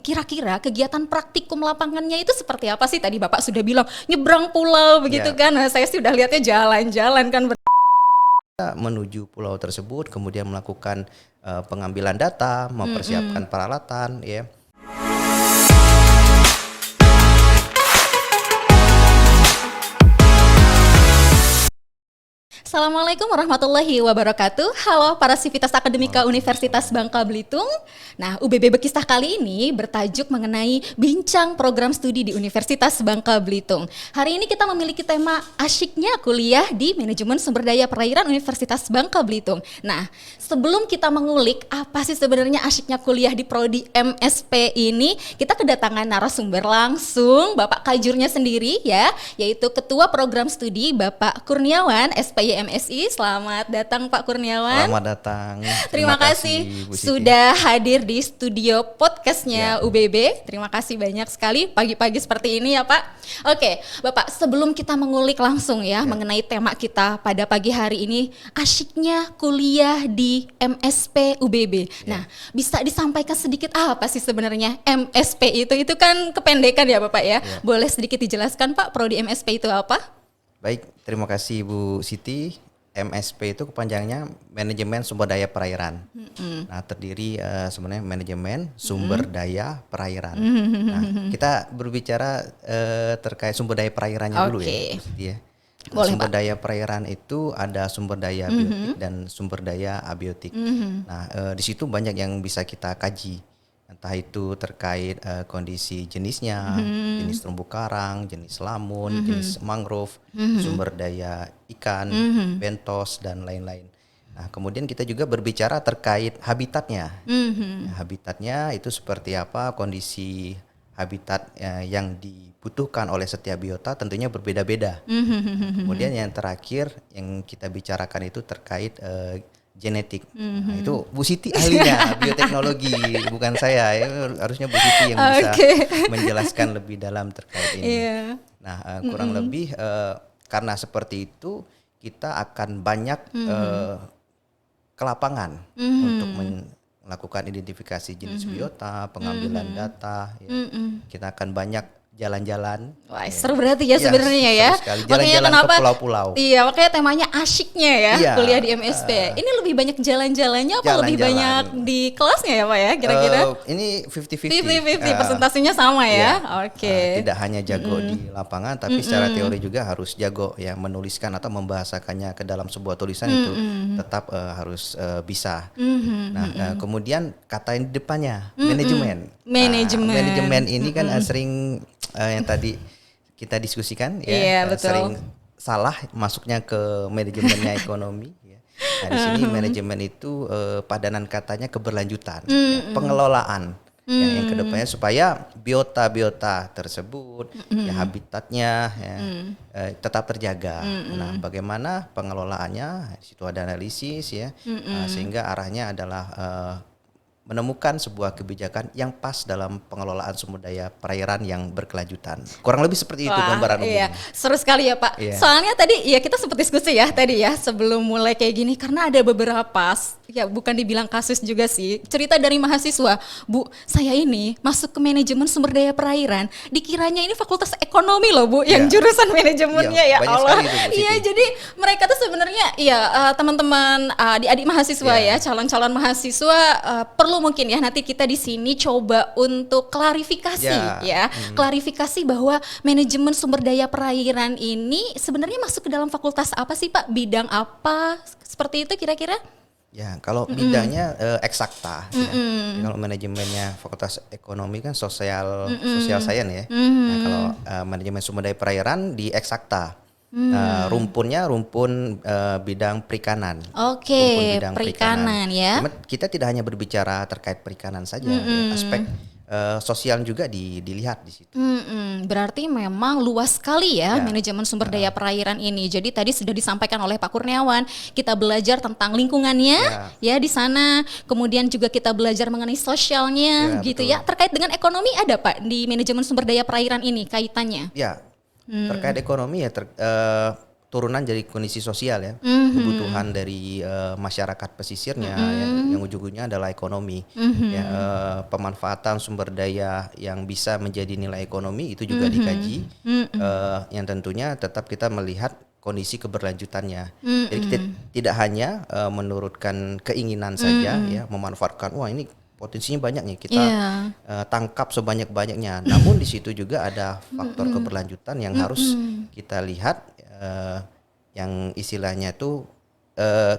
kira-kira kegiatan praktikum lapangannya itu seperti apa sih? Tadi Bapak sudah bilang nyebrang pulau begitu kan. Nah, saya sudah lihatnya jalan-jalan kan. Kita menuju pulau tersebut, kemudian melakukan pengambilan data, mempersiapkan peralatan, ya. Assalamualaikum warahmatullahi wabarakatuh. Halo para sivitas akademika Universitas Bangka Belitung. Nah, UBB Bekisah kali ini bertajuk mengenai bincang program studi di Universitas Bangka Belitung. Hari ini kita memiliki tema asyiknya kuliah di Manajemen Sumber Daya Perairan Universitas Bangka Belitung. Nah, sebelum kita mengulik apa sih sebenarnya asyiknya kuliah di Prodi MSP ini, kita kedatangan narasumber langsung, Bapak Kajurnya sendiri ya, yaitu Ketua Program Studi Bapak Kurniawan, SPY MSI. Selamat datang Pak Kurniawan. Selamat datang. Terima kasih sudah hadir di studio podcastnya UBB. Terima kasih banyak sekali pagi-pagi seperti ini ya Pak. Oke, Bapak, sebelum kita mengulik langsung ya mengenai tema kita pada pagi hari ini, asyiknya kuliah di MSP UBB. Nah, bisa disampaikan sedikit apa sih sebenarnya MSP itu? Itu kan kependekan ya Bapak ya. Boleh sedikit dijelaskan Pak, Prodi MSP itu apa? Baik, terima kasih Bu Siti. MSP itu kepanjangannya Manajemen Sumber Daya Perairan. Nah, terdiri sebenarnya Manajemen Sumber Daya Perairan. Nah, kita berbicara terkait sumber daya perairannya dulu ya, Bu Siti ya. Boleh, sumber Pak. daya perairan itu ada sumber daya biotik dan sumber daya abiotik. Nah, di situ banyak yang bisa kita kaji. Entah itu terkait kondisi jenisnya, jenis terumbu karang, jenis lamun, jenis mangrove, sumber daya ikan, bentos, dan lain-lain. Nah, kemudian kita juga berbicara terkait habitatnya. Nah, habitatnya itu seperti apa, kondisi habitat yang dibutuhkan oleh setiap biota tentunya berbeda-beda. Kemudian yang terakhir yang kita bicarakan itu terkait genetik. Nah, itu Bu Siti ahlinya bioteknologi, bukan saya. Harusnya Bu Siti yang bisa menjelaskan lebih dalam terkait ini. Nah, kurang lebih karena seperti itu kita akan banyak ke lapangan untuk melakukan identifikasi jenis biota, pengambilan data. Ya. Kita akan banyak jalan-jalan. Wah, seru berarti ya sebenarnya ya. Makanya kenapa ke pulau-pulau. Iya, makanya temanya asyiknya ya kuliah di MSP. Ini lebih banyak jalan-jalannya apa lebih banyak di kelasnya ya Pak ya kira-kira? Ini 50-50. 50-50 presentasinya sama ya. Oke. Tidak hanya jago di lapangan tapi secara teori juga harus jago ya menuliskan atau membahasakannya ke dalam sebuah tulisan itu tetap harus bisa. Nah, kemudian kata yang di depannya manajemen. Manajemen ini kan sering yang tadi kita diskusikan ya, sering salah masuknya ke manajemennya ekonomi ya. Nah, di sini manajemen itu padanan katanya keberlanjutan, ya, pengelolaan yang kedepannya supaya biota-biota tersebut ya habitatnya ya, tetap terjaga. Nah, bagaimana pengelolaannya? Di situ ada analisis ya, sehingga arahnya adalah menemukan sebuah kebijakan yang pas dalam pengelolaan sumber daya perairan yang berkelanjutan. Kurang lebih seperti itu gambaran umumnya. Seru sekali ya Pak. Soalnya tadi ya kita sempat diskusi ya tadi ya sebelum mulai kayak gini karena ada beberapa ya bukan dibilang kasus juga sih. Cerita dari mahasiswa, Bu, saya ini masuk ke manajemen sumber daya perairan, dikiranya ini fakultas ekonomi loh Bu, yang jurusan manajemennya ya Allah. Iya, jadi mereka tuh sebenarnya ya teman-teman adik-adik mahasiswa ya, calon-calon mahasiswa perlu mungkin ya nanti kita di sini coba untuk klarifikasi klarifikasi bahwa manajemen sumber daya perairan ini sebenarnya masuk ke dalam fakultas apa sih Pak? Bidang apa? Seperti itu kira-kira? Ya, kalau bidangnya eksakta. Ya. Kalau manajemennya fakultas ekonomi kan sosial science ya. Nah, kalau manajemen sumber daya perairan di eksakta. Rumpunnya rumpun bidang perikanan. Oke, perikanan ya. Cuma kita tidak hanya berbicara terkait perikanan saja, ya, aspek sosial juga dilihat di situ. Berarti memang luas sekali ya manajemen sumber daya perairan ini. Jadi tadi sudah disampaikan oleh Pak Kurniawan, kita belajar tentang lingkungannya ya di sana. Kemudian juga kita belajar mengenai sosialnya gitu ya. Terkait dengan ekonomi ada Pak di manajemen sumber daya perairan ini kaitannya? Ya. Terkait ekonomi ya turunan dari kondisi sosial ya, kebutuhan dari masyarakat pesisirnya, ya, yang ujung-ujungnya adalah ekonomi. Ya, pemanfaatan sumber daya yang bisa menjadi nilai ekonomi itu juga dikaji, yang tentunya tetap kita melihat kondisi keberlanjutannya. Jadi kita tidak hanya menurutkan keinginan saja, ya, memanfaatkan, wah ini potensinya banyak nih kita tangkap sebanyak-banyaknya. Namun di situ juga ada faktor keberlanjutan yang harus kita lihat, yang istilahnya itu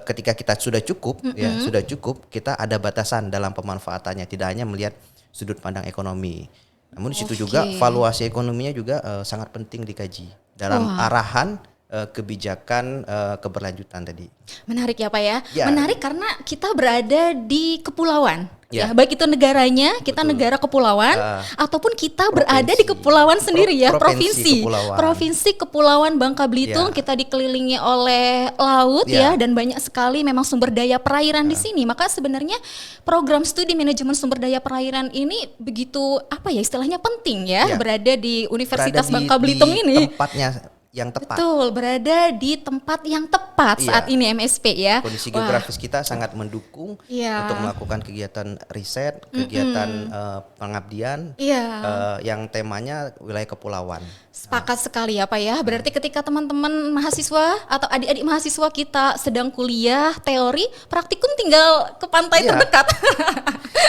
ketika kita sudah cukup, ya sudah cukup, kita ada batasan dalam pemanfaatannya, tidak hanya melihat sudut pandang ekonomi. Namun di situ juga valuasi ekonominya juga sangat penting dikaji dalam arahan kebijakan keberlanjutan tadi. Menarik ya Pak ya. Menarik karena kita berada di kepulauan. Ya, baik itu negaranya, kita negara kepulauan, ataupun kita berada di kepulauan sendiri ya, provinsi kepulauan Bangka Belitung, kita dikelilingi oleh laut ya, dan banyak sekali memang sumber daya perairan di sini. Maka sebenarnya program studi manajemen sumber daya perairan ini begitu apa ya istilahnya penting ya, berada di Universitas Bangka Belitung ini. Tempatnya yang tepat. Betul, berada di tempat yang tepat saat ini MSP ya. Kondisi geografis kita sangat mendukung untuk melakukan kegiatan riset, kegiatan pengabdian yang temanya wilayah kepulauan. Sepakat sekali ya Pak ya. Berarti ketika teman-teman mahasiswa atau adik-adik mahasiswa kita sedang kuliah teori, praktikum tinggal ke pantai terdekat.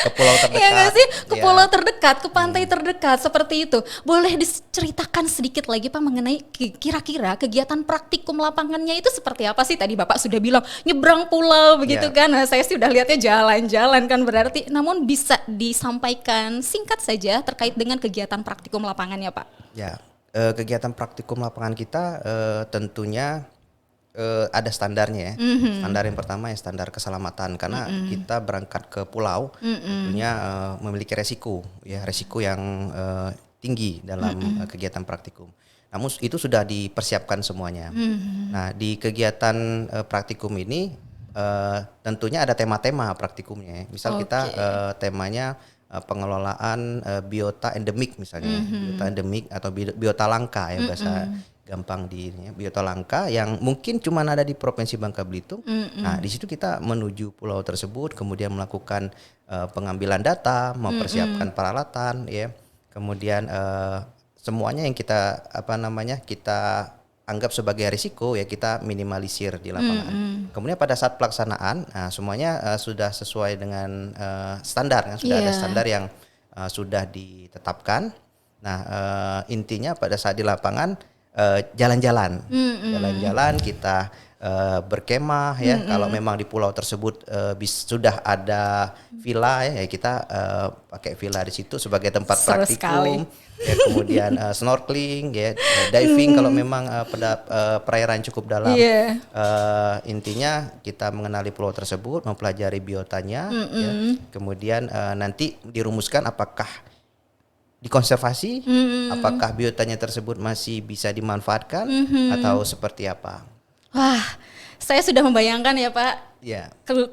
Ke pulau terdekat. Iya nggak sih? Ke pulau terdekat, ke pantai terdekat seperti itu. Boleh diceritakan sedikit lagi Pak mengenai kira-kira kegiatan praktikum lapangannya itu seperti apa sih? Tadi Bapak sudah bilang nyebrang pulau begitu kan. Nah, saya sih udah lihatnya jalan-jalan kan berarti. Namun bisa disampaikan singkat saja terkait dengan kegiatan praktikum lapangannya Pak. Ya. Kegiatan praktikum lapangan kita tentunya ada standarnya ya. Standar yang pertama ya standar keselamatan, karena kita berangkat ke pulau tentunya memiliki resiko yang tinggi dalam kegiatan praktikum. Namun itu sudah dipersiapkan semuanya. Nah, di kegiatan praktikum ini tentunya ada tema-tema praktikumnya. Misal kita temanya pengelolaan biota endemik misalnya, biota endemik atau biota langka ya bahasa gampang di ini ya, biota langka yang mungkin cuma ada di Provinsi Bangka Belitung. Nah, di situ kita menuju pulau tersebut, kemudian melakukan pengambilan data, mempersiapkan peralatan ya. Kemudian semuanya yang kita kita anggap sebagai risiko ya kita minimalisir di lapangan. Kemudian pada saat pelaksanaan, semuanya sudah sesuai dengan standar, kan? Sudah ada standar yang sudah ditetapkan. Nah, intinya pada saat di lapangan jalan-jalan, jalan-jalan kita berkemah ya. Kalau memang di pulau tersebut sudah ada villa ya, kita pakai villa di situ sebagai tempat praktikum. Ya, kemudian snorkeling ya, diving kalau memang pada perairan cukup dalam. Intinya kita mengenali pulau tersebut, mempelajari biotanya ya. Kemudian nanti dirumuskan apakah dikonservasi, apakah biotanya tersebut masih bisa dimanfaatkan atau seperti apa. Wah, saya sudah membayangkan ya Pak.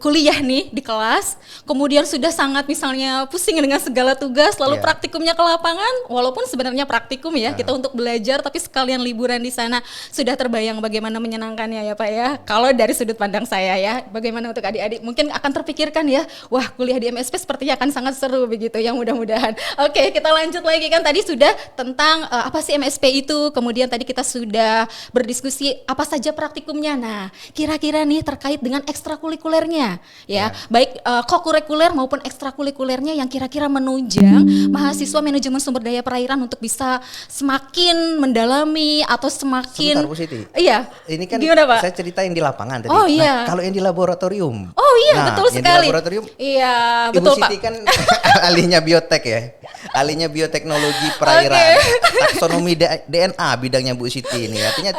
Kuliah nih di kelas, kemudian sudah sangat misalnya pusing dengan segala tugas, lalu praktikumnya ke lapangan, walaupun sebenarnya praktikum ya kita untuk belajar, tapi sekalian liburan di sana, sudah terbayang bagaimana menyenangkannya ya Pak ya. Kalau dari sudut pandang saya ya, bagaimana untuk adik-adik mungkin akan terpikirkan ya, wah kuliah di MSP sepertinya akan sangat seru begitu ya, mudah-mudahan. Oke, kita lanjut lagi, kan tadi sudah tentang apa sih MSP itu, kemudian tadi kita sudah berdiskusi apa saja praktikumnya. Nah, kira-kira nih terkait dengan ekstrakurikulernya ya, baik kokurikuler maupun ekstrakurikulernya yang kira-kira menunjang mahasiswa manajemen sumber daya perairan untuk bisa semakin mendalami atau semakin. Sebentar Bu Siti. Iya. Ini kan gimana, Pak? Saya ceritain di lapangan tadi. Oh iya. Nah, kalau yang di laboratorium. Oh iya, betul sekali. Di laboratorium. Iya, Ibu betul Siti Pak. kan ahlinya biotek ya. Ahlinya bioteknologi perairan. Taksonomi DNA bidangnya Bu Siti ini. Artinya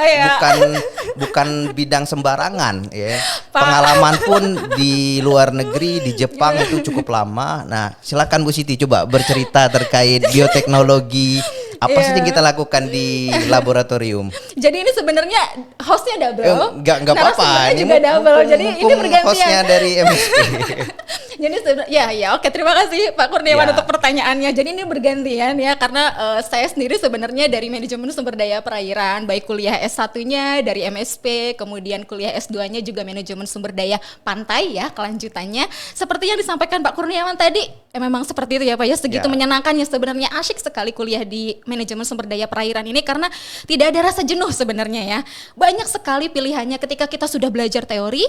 bukan bidang sembarangan ya. Pak. Pengalaman pun di luar negeri, di Jepang itu cukup lama. Nah, silakan Bu Siti coba bercerita terkait bioteknologi. Apa sih yang kita lakukan di laboratorium? Jadi ini sebenarnya hostnya double. Enggak apa-apa. Ini juga double. Jadi ini bergantian. Hostnya dari MSP. Jadi ya oke, terima kasih Pak Kurniawan Ya. untuk pertanyaannya. Jadi ini bergantian ya, karena saya sendiri sebenarnya dari manajemen sumber daya perairan, baik kuliah S1-nya dari MSP, kemudian kuliah S2-nya juga manajemen sumber daya pantai ya, kelanjutannya. Seperti yang disampaikan Pak Kurniawan tadi, memang seperti itu ya Pak ya, segitu Ya. menyenangkannya sebenarnya, asyik sekali kuliah di manajemen sumber daya perairan ini karena tidak ada rasa jenuh sebenarnya ya. Banyak sekali pilihannya ketika kita sudah belajar teori,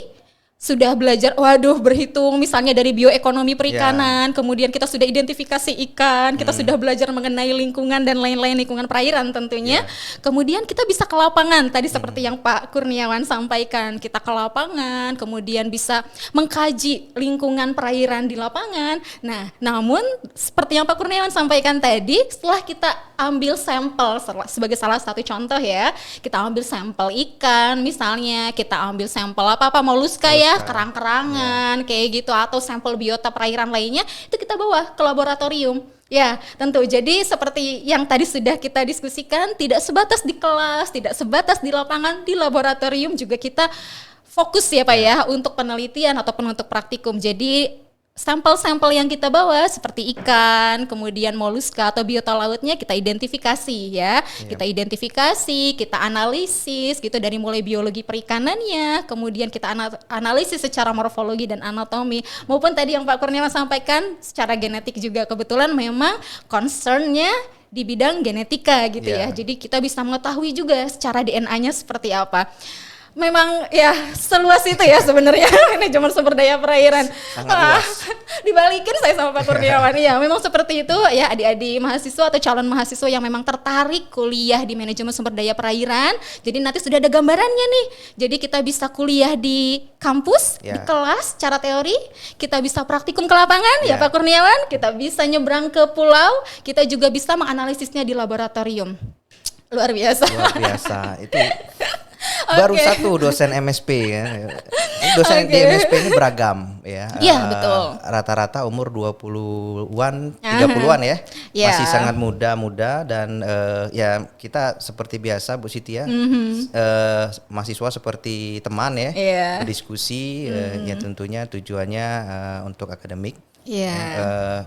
sudah belajar, berhitung misalnya dari bioekonomi perikanan, kemudian kita sudah identifikasi ikan, kita sudah belajar mengenai lingkungan dan lain-lain, lingkungan perairan tentunya. Kemudian kita bisa ke lapangan, tadi seperti yang Pak Kurniawan sampaikan, kita ke lapangan, kemudian bisa mengkaji lingkungan perairan di lapangan. Nah, namun seperti yang Pak Kurniawan sampaikan tadi, setelah kita ambil sampel, sebagai salah satu contoh ya, kita ambil sampel ikan misalnya, kita ambil sampel apa moluska ya, kerang-kerangan kayak gitu, atau sampel biota perairan lainnya, itu kita bawa ke laboratorium. Ya, tentu. Jadi seperti yang tadi sudah kita diskusikan, tidak sebatas di kelas, tidak sebatas di lapangan, di laboratorium juga kita fokus ya Pak ya, untuk penelitian ataupun untuk praktikum. Jadi sampel-sampel yang kita bawa seperti ikan, kemudian moluska atau biota lautnya kita identifikasi ya. Kita identifikasi, kita analisis gitu dari mulai biologi perikanannya, kemudian kita analisis secara morfologi dan anatomi, maupun tadi yang Pak Kurniawan sampaikan secara genetik juga, kebetulan memang concernnya di bidang genetika gitu ya. Jadi kita bisa mengetahui juga secara DNA-nya seperti apa. Memang ya seluas itu ya sebenarnya manajemen sumber daya perairan. Sangat luas. Dibalikin saya sama Pak Kurniawan. Ya, memang seperti itu ya, adik-adik mahasiswa atau calon mahasiswa yang memang tertarik kuliah di manajemen sumber daya perairan. Jadi nanti sudah ada gambarannya nih. Jadi kita bisa kuliah di kampus, di kelas secara teori, kita bisa praktikum ke lapangan ya Pak Kurniawan, kita bisa nyebrang ke pulau, kita juga bisa menganalisisnya di laboratorium. Luar biasa. Luar biasa. Itu baru satu dosen MSP ya. Dosen di MSP ini beragam ya. Iya, betul. Rata-rata umur 20-an, 30-an ya. Masih sangat muda dan ya kita seperti biasa Bu Siti ya. Mahasiswa seperti teman ya. Berdiskusi ya, tentunya tujuannya untuk akademik.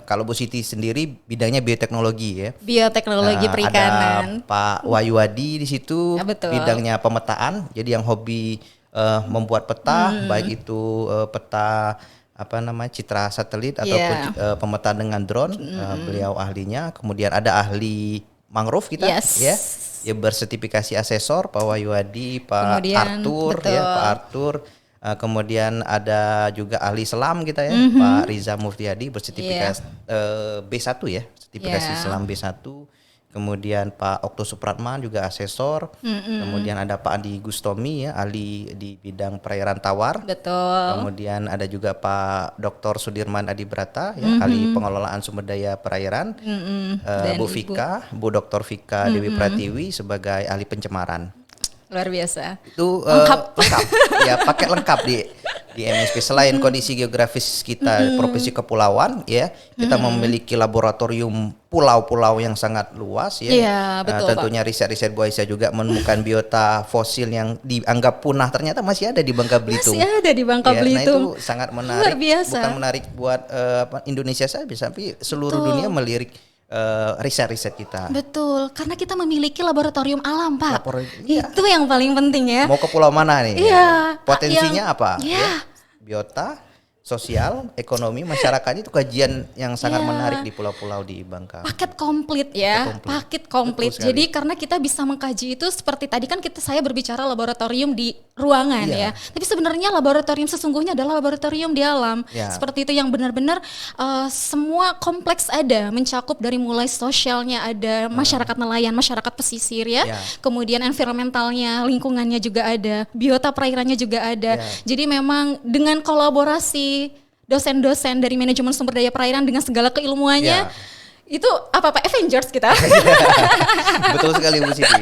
Kalau Bu Siti sendiri bidangnya bioteknologi ya. Bioteknologi perikanan. Ada Pak Wahyuadi di situ bidangnya pemetaan. Jadi yang hobi membuat peta, baik itu peta citra satelit ataupun pemetaan dengan drone. Beliau ahlinya. Kemudian ada ahli mangrove kita ya. Ya bersertifikasi asesor Pak Wahyuadi, Pak Arthur ya, Pak Arthur. Kemudian ada juga ahli selam kita ya, Pak Riza Muftiadi bersertifikasi B1 ya, sertifikasi selam B1. Kemudian Pak Okto Supratman juga asesor. Kemudian ada Pak Andi Gustomi ya, ahli di bidang perairan tawar. Kemudian ada juga Pak Dr. Sudirman Adibrata ya, ahli pengelolaan sumber daya perairan. Bu Vika, Bu Dr. Vika Dewi Pratiwi sebagai ahli pencemaran. Luar biasa. Itu lengkap ya, paket lengkap di MSP. Selain kondisi geografis kita provinsi kepulauan ya, kita memiliki laboratorium pulau-pulau yang sangat luas ya. Betul, tentunya riset-riset Bu Aisyah juga menemukan biota fosil yang dianggap punah ternyata masih ada di Bangka Belitung. Masih ada di Bangka Belitung. Nah itu sangat menarik. Luar biasa. Bukan menarik buat Indonesia saja, tapi seluruh dunia melirik riset-riset kita. Betul, karena kita memiliki laboratorium alam, Pak. Itu yang paling penting ya. Mau ke pulau mana nih? Potensinya apa? Ya. Biota, sosial, ekonomi, masyarakatnya itu kajian yang sangat menarik di pulau-pulau di Bangka. Paket komplit ya, paket komplit. Jadi karena kita bisa mengkaji itu seperti tadi kan saya berbicara laboratorium di ruangan ya. Tapi sebenarnya laboratorium sesungguhnya adalah laboratorium di alam. Seperti itu yang benar-benar semua kompleks ada, mencakup dari mulai sosialnya ada, masyarakat nelayan, masyarakat pesisir ya. Kemudian environmentalnya, lingkungannya juga ada, biota perairannya juga ada. Jadi memang dengan kolaborasi dosen-dosen dari manajemen sumber daya perairan dengan segala keilmuannya, itu apa Avengers kita. Betul sekali Bu Siti.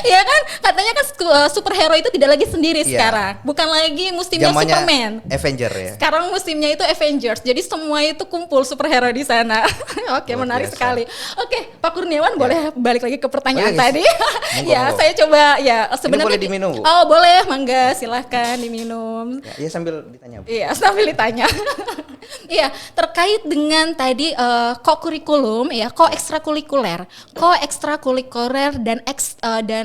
Ya kan, katanya kan superhero itu tidak lagi sendiri Iya. sekarang. Bukan lagi musimnya Zamannya Superman. Avenger ya. Sekarang musimnya itu Avengers. Jadi semua itu kumpul superhero di sana. Oke, Luar menarik biasa. sekali. Oke, Pak Kurniawan boleh balik lagi ke pertanyaan Oh, iya, tadi. Monggo, Ya, monggo. saya coba ya sebenarnya boleh diminum, Bu? Oh, boleh, mangga, silahkan diminum. Ya, sambil ditanya, Bu. Iya, sambil ditanya. Iya, terkait dengan tadi ko-kurikulum ya, ko-ekstrakurikuler dan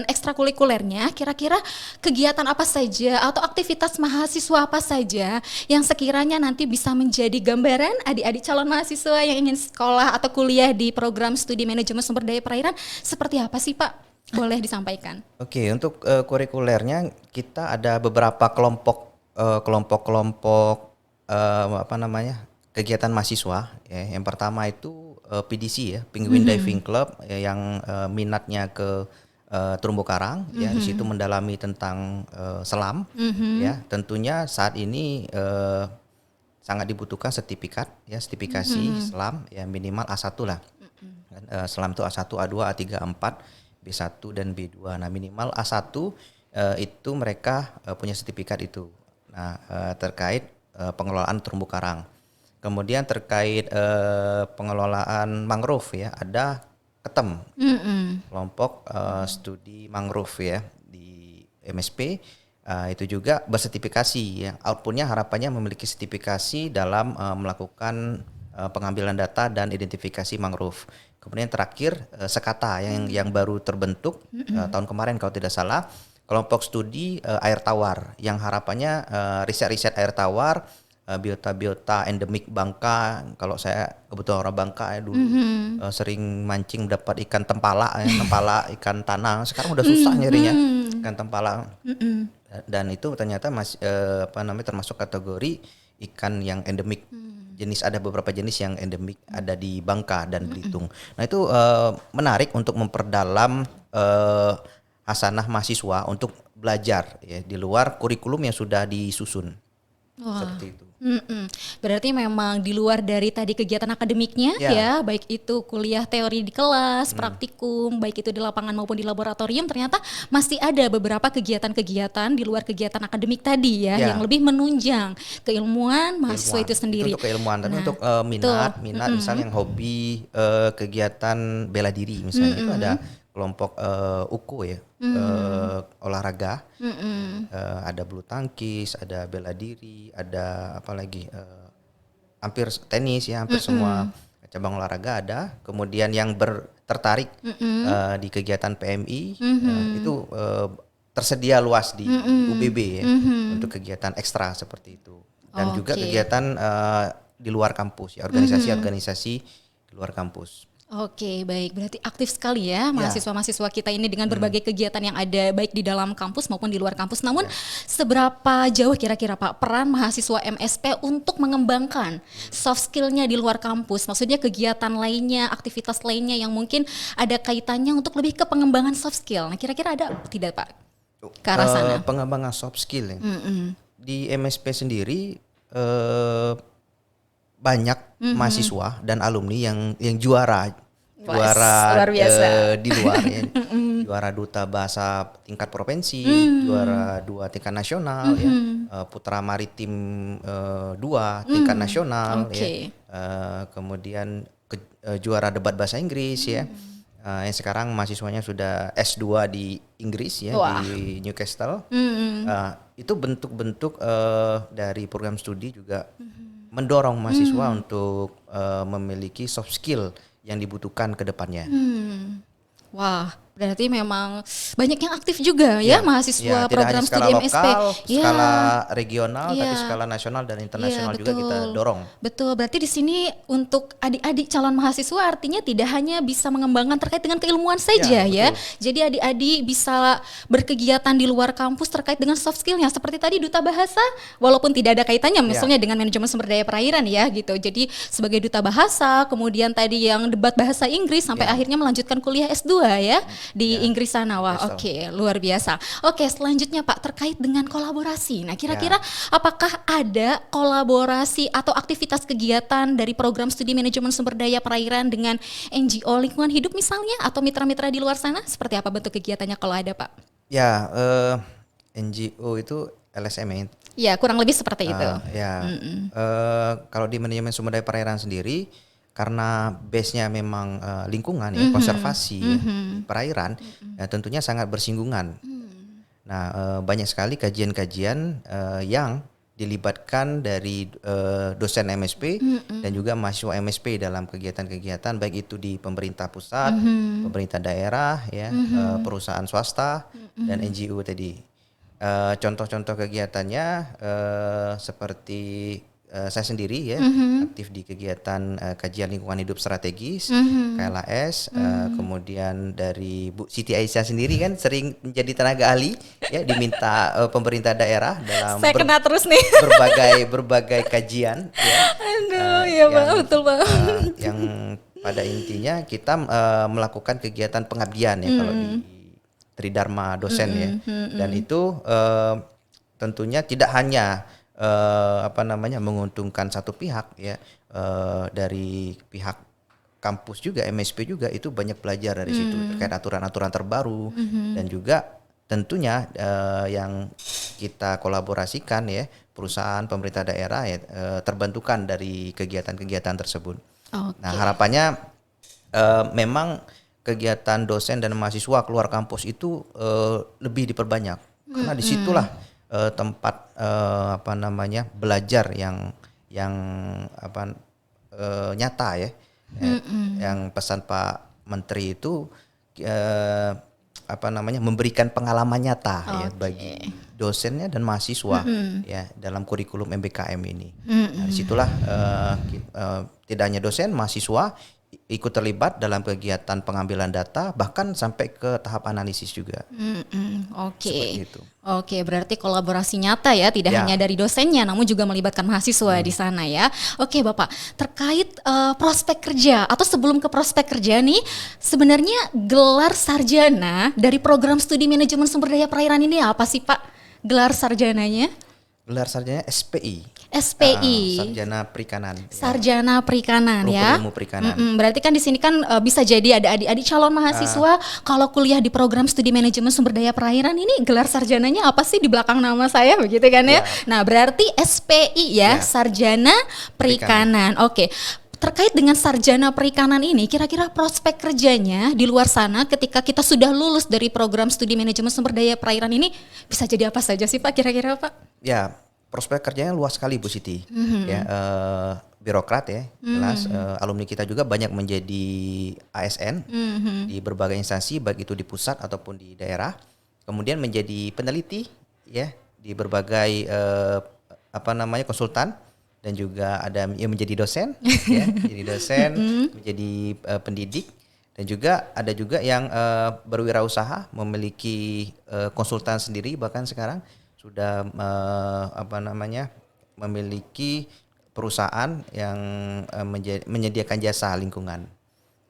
ekstrakurikulernya, kira-kira kegiatan apa saja atau aktivitas mahasiswa apa saja yang sekiranya nanti bisa menjadi gambaran adik-adik calon mahasiswa yang ingin sekolah atau kuliah di program studi manajemen sumber daya perairan seperti apa sih, Pak? Boleh disampaikan. Oke, untuk kurikulernya kita ada beberapa kelompok apa namanya, kegiatan mahasiswa. Ya. Yang pertama itu PDC ya, Penguin Diving Club yang minatnya ke terumbu karang. Ya, di situ mendalami tentang selam. Ya, tentunya saat ini sangat dibutuhkan sertifikat, ya, sertifikasi selam, ya minimal A1 lah. Selam itu A1, A2, A3, A4. B1 dan B2. Nah, minimal A1 itu mereka punya sertifikat itu. Nah, terkait pengelolaan terumbu karang. Kemudian terkait pengelolaan mangrove ya, ada KETEM. Kelompok studi mangrove ya di MSP. Itu juga bersertifikasi ya. Outputnya harapannya memiliki sertifikasi dalam melakukan pengambilan data dan identifikasi mangrove. Kemudian terakhir Sekata yang baru terbentuk tahun kemarin kalau tidak salah, kelompok studi air tawar yang harapannya riset-riset air tawar, biota-biota endemik Bangka. Kalau saya kebetulan orang Bangka ya dulu sering mancing dapat ikan tempala, tempala ikan tanah. Sekarang udah susah nyarinya ikan tempala. Dan itu ternyata termasuk kategori ikan yang endemik. Ada beberapa jenis yang endemik ada di Bangka dan Belitung. Nah, itu menarik untuk memperdalam hasanah mahasiswa untuk belajar ya di luar kurikulum yang sudah disusun. Wah. Seperti itu. Berarti memang di luar dari tadi kegiatan akademiknya ya, baik itu kuliah teori di kelas, praktikum, baik itu di lapangan maupun di laboratorium, ternyata masih ada beberapa kegiatan-kegiatan di luar kegiatan akademik tadi ya, yang lebih menunjang keilmuan mahasiswa itu sendiri. Itu untuk keilmuan, tapi untuk minat misalnya yang hobi kegiatan bela diri misalnya itu ada kelompok UKO ya, olahraga, ada bulu tangkis, ada bela diri, ada apa lagi, hampir tenis ya, hampir semua cabang olahraga ada. Kemudian yang tertarik di kegiatan PMI itu tersedia luas di UBB ya, untuk kegiatan ekstra seperti itu. Dan juga kegiatan di luar kampus ya, organisasi-organisasi di luar kampus. Oke, baik. Berarti aktif sekali ya mahasiswa-mahasiswa kita ini dengan berbagai kegiatan yang ada baik di dalam kampus maupun di luar kampus. Namun seberapa jauh kira-kira Pak peran mahasiswa MSP untuk mengembangkan soft skill-nya di luar kampus? Maksudnya kegiatan lainnya, aktivitas lainnya yang mungkin ada kaitannya untuk lebih ke pengembangan soft skill. Nah, kira-kira ada tidak Pak ke arah sana? Pengembangan soft skill ya. Di MSP sendiri banyak mahasiswa dan alumni yang juara luar biasa. Di luar ya. Juara duta bahasa tingkat provinsi, juara 2 tingkat nasional ya. Putra Maritim 2 tingkat nasional ya. Kemudian juara debat bahasa Inggris ya. Yang sekarang mahasiswanya sudah S2 di Inggris ya. Di Newcastle. Itu bentuk-bentuk dari program studi juga mendorong mahasiswa untuk memiliki soft skill yang dibutuhkan ke depannya. Wah, berarti memang banyak yang aktif juga ya mahasiswa program studi MSP. Skala regional, tapi skala nasional dan internasional juga kita dorong. Betul, berarti di sini untuk adik-adik calon mahasiswa artinya tidak hanya bisa mengembangkan terkait dengan keilmuan saja ya. Jadi adik-adik bisa berkegiatan di luar kampus terkait dengan soft skill-nya. Seperti tadi duta bahasa, walaupun tidak ada kaitannya misalnya dengan manajemen sumber daya perairan ya gitu. Jadi sebagai duta bahasa, kemudian tadi yang debat bahasa Inggris sampai akhirnya melanjutkan kuliah S2 ya. di Inggris sana. Wah, oke, luar biasa. Oke, selanjutnya Pak, terkait dengan kolaborasi. Nah, kira-kira apakah ada kolaborasi atau aktivitas kegiatan dari program studi manajemen sumber daya perairan dengan NGO lingkungan hidup misalnya atau mitra-mitra di luar sana? Seperti apa bentuk kegiatannya kalau ada, Pak? Ya, NGO itu LSM ya. Ya, kurang lebih seperti itu. Kalau di manajemen sumber daya perairan sendiri, karena base-nya memang lingkungan ya, konservasi perairan, ya, tentunya sangat bersinggungan. Nah, banyak sekali kajian-kajian yang dilibatkan dari dosen MSP dan juga mahasiswa MSP dalam kegiatan-kegiatan baik itu di pemerintah pusat, pemerintah daerah, ya, perusahaan swasta dan NGO tadi. Contoh-contoh kegiatannya seperti saya sendiri ya aktif di kegiatan kajian lingkungan hidup strategis KLAS, kemudian dari Bu Siti Aisyah sendiri kan sering menjadi tenaga ahli ya diminta pemerintah daerah dalam saya kena terus nih berbagai kajian ya. Aduh, ya Pak, betul Pak. Yang pada intinya kita melakukan kegiatan pengabdian ya kalau di Tridharma dosen ya, dan itu tentunya tidak hanya menguntungkan satu pihak ya, dari pihak kampus juga MSP juga itu banyak belajar dari situ terkait aturan-aturan terbaru dan juga tentunya yang kita kolaborasikan ya perusahaan pemerintah daerah ya terbentukan dari kegiatan-kegiatan tersebut. Nah harapannya memang kegiatan dosen dan mahasiswa keluar kampus itu lebih diperbanyak karena disitulah tempat belajar yang nyata ya. Yang pesan Pak Menteri itu memberikan pengalaman nyata ya bagi dosennya dan mahasiswa ya dalam kurikulum MBKM ini. Nah, disitulah tidak hanya dosen, mahasiswa ikut terlibat dalam kegiatan pengambilan data bahkan sampai ke tahap analisis juga. Seperti itu. Oke, berarti kolaborasi nyata ya, tidak hanya dari dosennya namun juga melibatkan mahasiswa di sana ya. Oke Bapak, terkait prospek kerja atau sebelum ke prospek kerja nih, sebenarnya gelar sarjana dari program studi manajemen sumber daya perairan ini apa sih Pak? Gelar sarjananya? Gelar sarjana SPI. Sarjana Perikanan. Sarjana Perikanan ya. Ilmu perikanan. Berarti kan di sini kan bisa jadi ada adik-adik calon mahasiswa kalau kuliah di program studi manajemen sumber daya perairan ini gelar sarjananya apa sih di belakang nama saya begitu kan ya. Nah, berarti SPI ya, Sarjana Perikanan. Oke. Terkait dengan sarjana perikanan ini, kira-kira prospek kerjanya di luar sana ketika kita sudah lulus dari program studi manajemen sumber daya perairan ini bisa jadi apa saja sih Pak kira-kira Pak? Ya, prospek kerjanya luas sekali Bu Siti. Ya, birokrat ya, jelas alumni kita juga banyak menjadi ASN di berbagai instansi baik itu di pusat ataupun di daerah. Kemudian menjadi peneliti ya di berbagai konsultan. Dan juga ada yang menjadi dosen, ya, menjadi dosen, menjadi pendidik, dan juga ada juga yang berwirausaha, memiliki konsultan sendiri, bahkan sekarang sudah memiliki perusahaan yang menyediakan jasa lingkungan.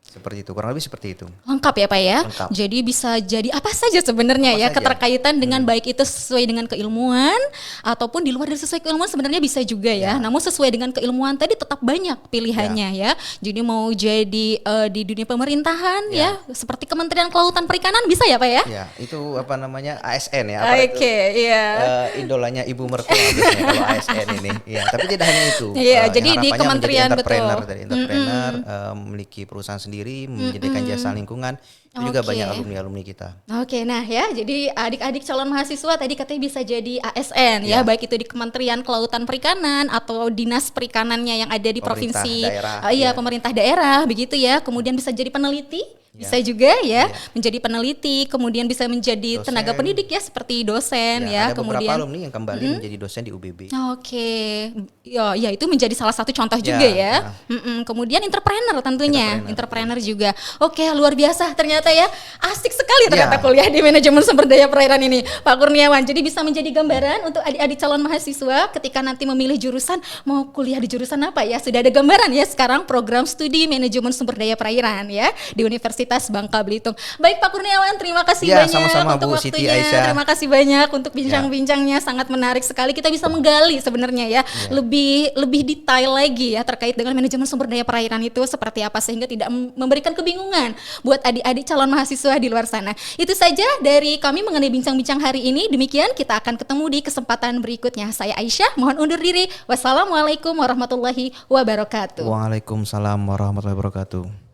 Seperti itu, kurang lebih seperti itu. Lengkap ya Pak ya? Lengkap. Jadi bisa jadi apa saja sebenarnya ya, keterkaitan dengan baik itu sesuai dengan keilmuan ataupun di luar dari sesuai keilmuan sebenarnya bisa juga ya. Namun sesuai dengan keilmuan tadi tetap banyak pilihannya ya. Jadi mau jadi di dunia pemerintahan ya, seperti Kementerian Kelautan Perikanan bisa ya Pak ya? Ya, itu ASN ya. Oke, iya. Idolanya Ibu Mertua biasanya kalau ASN ini. Ya, tapi tidak hanya itu. Iya, jadi di kementerian entrepreneur, betul. Dari entrepreneur, memiliki perusahaan sendiri, menyediakan jasa lingkungan, itu juga banyak alumni-alumni kita. Oke, nah ya, jadi adik-adik calon mahasiswa tadi katanya bisa jadi ASN ya, baik itu di Kementerian Kelautan Perikanan atau dinas perikanannya yang ada di provinsi, pemerintah daerah begitu ya. Kemudian bisa jadi peneliti, bisa juga ya, menjadi peneliti, kemudian bisa menjadi dosen, tenaga pendidik ya seperti dosen ya. Ada kemudian beberapa alumni yang kembali menjadi dosen di UBB. Oke, ya itu menjadi salah satu contoh juga ya. Kemudian entrepreneur tentunya, entrepreneur juga. Oke, luar biasa ternyata ya, asik sekali ternyata kuliah di manajemen sumber daya perairan ini, Pak Kurniawan. Jadi bisa menjadi gambaran untuk adik-adik calon mahasiswa ketika nanti memilih jurusan, mau kuliah di jurusan apa ya, sudah ada gambaran ya sekarang program studi manajemen sumber daya perairan ya di Universitas Universitas Bangka Belitung. Baik Pak Kurniawan, terima kasih Ya, banyak sama-sama untuk Bu Siti waktunya. Aisyah. Terima kasih banyak untuk bincang-bincangnya, sangat menarik sekali. Kita bisa menggali sebenarnya ya, lebih detail lagi ya terkait dengan manajemen sumber daya perairan itu seperti apa sehingga tidak memberikan kebingungan buat adik-adik calon mahasiswa di luar sana. Itu saja dari kami mengenai bincang-bincang hari ini. Demikian, kita akan ketemu di kesempatan berikutnya. Saya Aisyah, mohon undur diri. Wassalamualaikum warahmatullahi wabarakatuh. Waalaikumsalam warahmatullahi wabarakatuh.